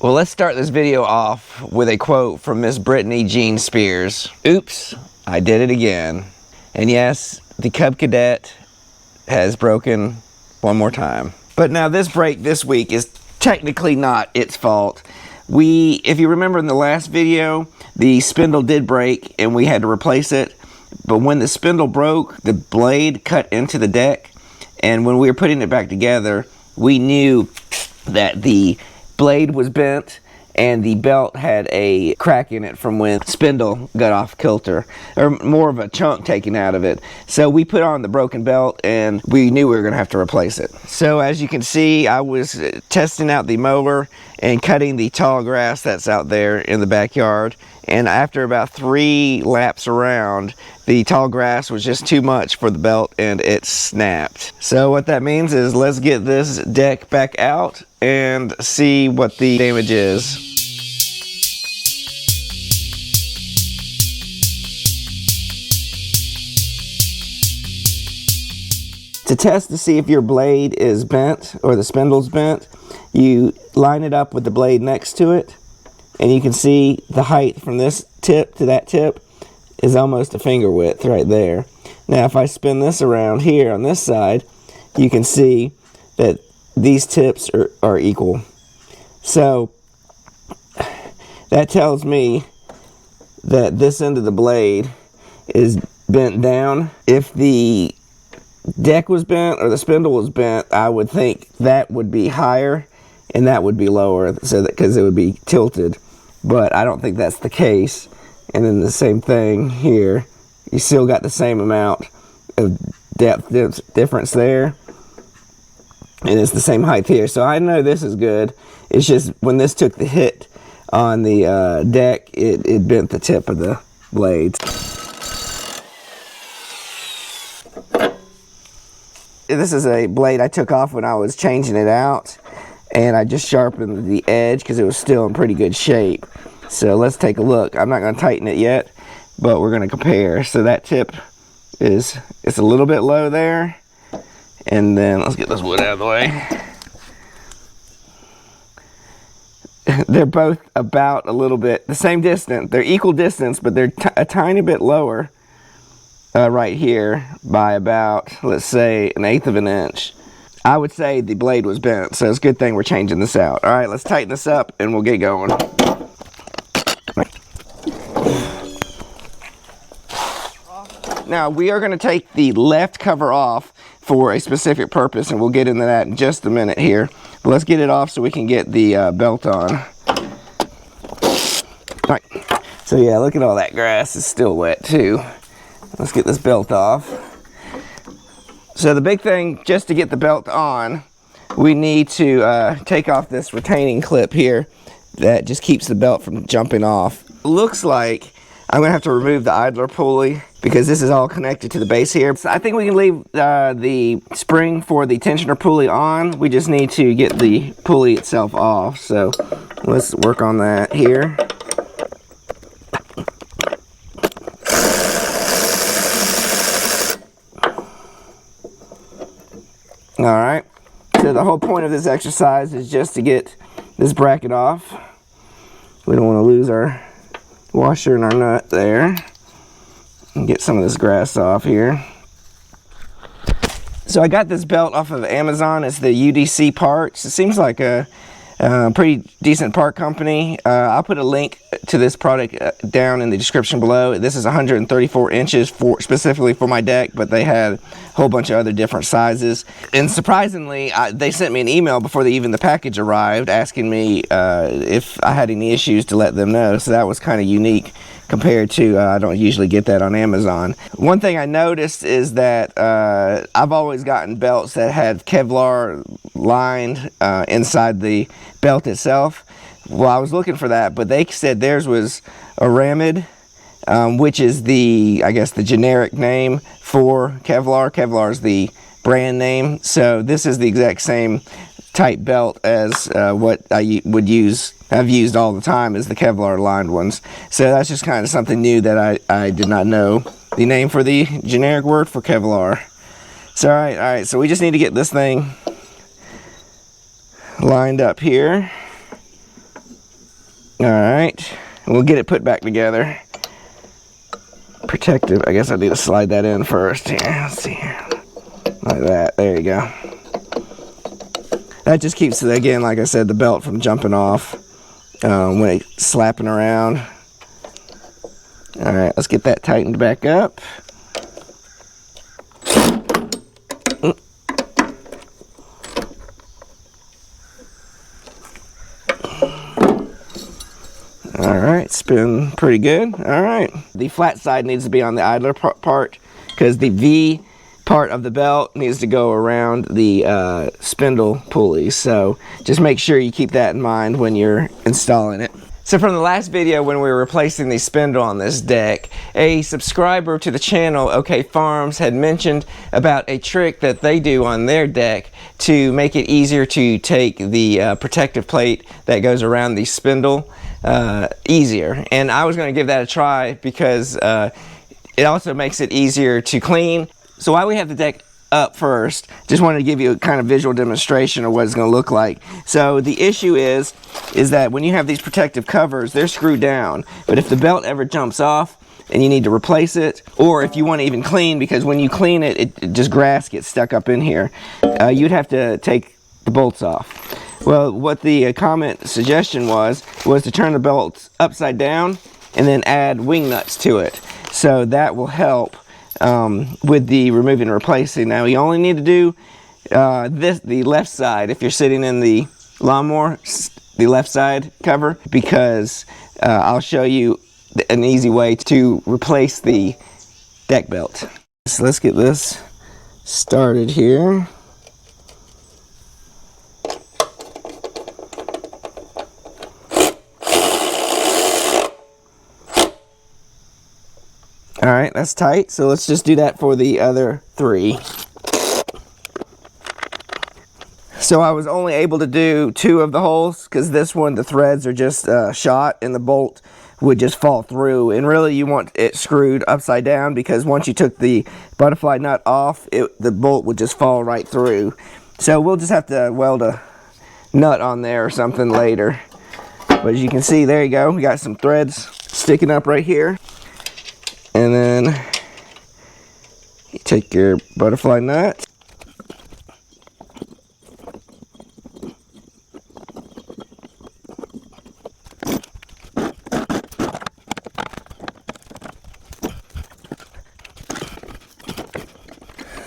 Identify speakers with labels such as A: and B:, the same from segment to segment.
A: Well, let's start this video off with a quote from Miss Brittany Jean Spears. Oops, I did it again. And yes, the Cub Cadet has broken one more time. But now this break this week is technically not its fault. If you remember in the last video, the spindle did break and we had to replace it. But when the spindle broke, the blade cut into the deck. And when we were putting it back together, we knew that the blade was bent and the belt had a crack in it from when Spindle got off kilter, or more of a chunk taken out of it. So we put on the broken belt and we knew we were going to have to replace it. So as you can see, I was testing out the mower and cutting the tall grass that's out there in the backyard. And after about 3 laps around, the tall grass was just too much for the belt and it snapped. So what that means is let's get this deck back out and see what the damage is. To test to see if your blade is bent or the spindle's bent, you line it up with the blade next to it, and you can see the height from this tip to that tip is almost a finger width right there. Now if I spin this around here on this side, you can see that these tips are equal. So that tells me that this end of the blade is bent down. If the deck was bent or the spindle was bent, I would think that would be higher and that would be lower, so that because it would be tilted. But I don't think that's the case. And then the same thing here, you still got the same amount of depth difference there, and it's the same height here. So I know this is good. It's just when this took the hit on the deck, it bent the tip of the blade. This is a blade I took off when I was changing it out, and I just sharpened the edge because it was still in pretty good shape. So let's take a look. I'm not going to tighten it yet, but we're going to compare. So that tip it's a little bit low there, and then let's get this wood out of the way. They're both about a little bit the same distance. They're equal distance, but they're a tiny bit lower right here by about, let's say, 1/8 of an inch. I would say the blade was bent, so it's a good thing we're changing this out. All right, let's tighten this up and we'll get going. Now we are going to take the left cover off for a specific purpose, and we'll get into that in just a minute here. But let's get it off so we can get the belt on. All right, so yeah, look at all that grass. It's still wet too. Let's get this belt off. So the big thing, just to get the belt on, we need to take off this retaining clip here that just keeps the belt from jumping off. Looks like I'm gonna have to remove the idler pulley because this is all connected to the base here. So I think we can leave the spring for the tensioner pulley on. We just need to get the pulley itself off. So let's work on that here. All right, so the whole point of this exercise is just to get this bracket off. We don't want to lose our washer and our nut there. And get some of this grass off here. So I got this belt off of Amazon. It's the UDC parts. It seems like a pretty decent part company. I'll put a link to this product down in the description below. This is 134 inches specifically for my deck, but they had a whole bunch of other different sizes. And surprisingly, they sent me an email before the package arrived asking me if I had any issues to let them know. So that was kind of unique compared to, I don't usually get that on Amazon. One thing I noticed is that I've always gotten belts that had Kevlar lined inside the belt itself. Well, I was looking for that, but they said theirs was Aramid, which is I guess the generic name for Kevlar. Kevlar is the brand name. So this is the exact same type belt as what I I've used all the time, is the Kevlar lined ones. So that's just kind of something new that I did not know the name for the generic word for Kevlar. So all right, so we just need to get this thing lined up here. Alright, we'll get it put back together. Protective, I guess I need to slide that in first. Here, let's see here. Like that, there you go. That just keeps, again, like I said, the belt from jumping off when it's slapping around. Alright, let's get that tightened back up. Alright, it's been pretty good. Alright. The flat side needs to be on the idler part because the V part of the belt needs to go around the spindle pulley. So just make sure you keep that in mind when you're installing it. So from the last video when we were replacing the spindle on this deck, a subscriber to the channel, OK Farms, had mentioned about a trick that they do on their deck to make it easier to take the protective plate that goes around the spindle easier. And I was going to give that a try because it also makes it easier to clean. So while we have the deck up first, just wanted to give you a kind of visual demonstration of what it's going to look like. So the issue is that when you have these protective covers, they're screwed down. But if the belt ever jumps off and you need to replace it, or if you want to even clean, because when you clean it, it just grass gets stuck up in here, you'd have to take the bolts off. Well, what the comment suggestion was to turn the belt upside down and then add wing nuts to it. So that will help with the removing and replacing. Now you only need to do the left side if you're sitting in the lawnmower, the left side cover, because I'll show you an easy way to replace the deck belt. So let's get this started here. Alright, that's tight, so let's just do that for the other three. So I was only able to do 2 of the holes, because this one, the threads are just shot, and the bolt would just fall through. And really, you want it screwed upside down, because once you took the butterfly nut off, the bolt would just fall right through. So we'll just have to weld a nut on there or something later. But as you can see, there you go. We got some threads sticking up right here. And then you take your butterfly nut.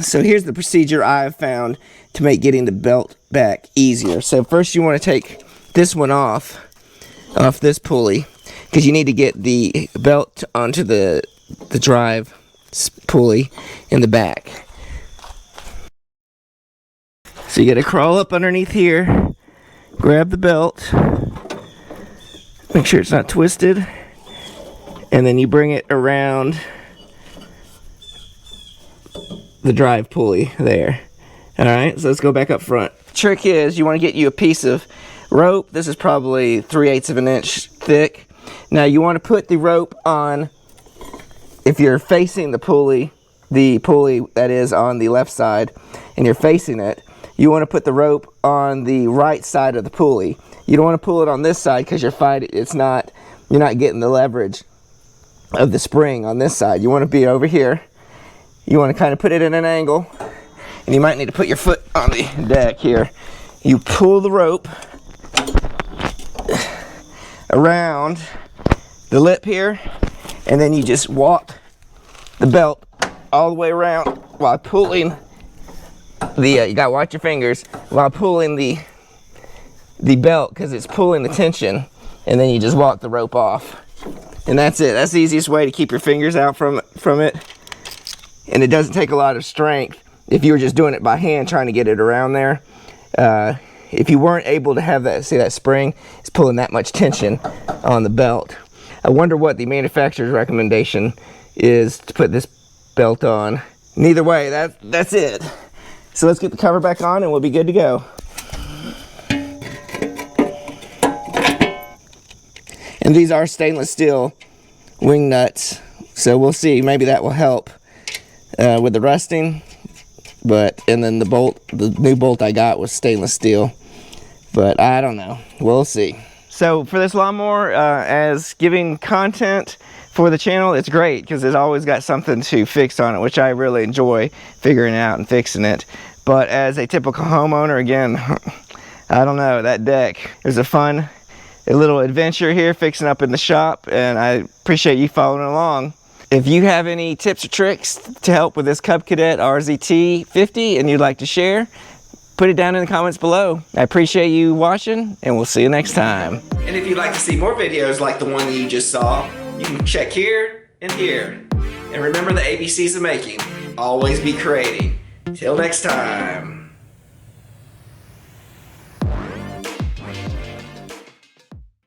A: So here's the procedure I've found to make getting the belt back easier. So first you want to take this one off this pulley, because you need to get the belt onto the drive pulley in the back. So you got to crawl up underneath here, grab the belt, make sure it's not twisted, and then you bring it around the drive pulley there. Alright, so let's go back up front. Trick is, you want to get you a piece of rope. This is probably 3/8 of an inch thick. Now you want to put the rope on, if you're facing the pulley that is on the left side, and you're facing it, you want to put the rope on the right side of the pulley. You don't want to pull it on this side because you're not getting the leverage of the spring on this side. You want to be over here. You want to kind of put it in an angle, and you might need to put your foot on the deck here. You pull the rope around the lip here, and then you just walk the belt all the way around while pulling you gotta watch your fingers while pulling the belt, because it's pulling the tension, and then you just walk the rope off, and that's it. That's the easiest way to keep your fingers out from it, and it doesn't take a lot of strength if you were just doing it by hand trying to get it around there. If you weren't able to have that, see that spring is pulling that much tension on the belt. I wonder what the manufacturer's recommendation is to put this belt on. Neither way, that's it. So let's get the cover back on and we'll be good to go. And these are stainless steel wing nuts, so we'll see, maybe that will help with the rusting. And then the new bolt I got was stainless steel, but I don't know, we'll see. So for this lawnmower, as giving content for the channel, it's great because it's always got something to fix on it, which I really enjoy figuring out and fixing it. But as a typical homeowner, again, I don't know, that deck, it was a little adventure here fixing up in the shop, and I appreciate you following along. If you have any tips or tricks to help with this Cub Cadet RZT 50 and you'd like to share, put it down in the comments below. I appreciate you watching, and we'll see you next time. And if you'd like to see more videos like the one that you just saw, you can check here and here. And remember the ABCs of making. Always be creating. Till next time.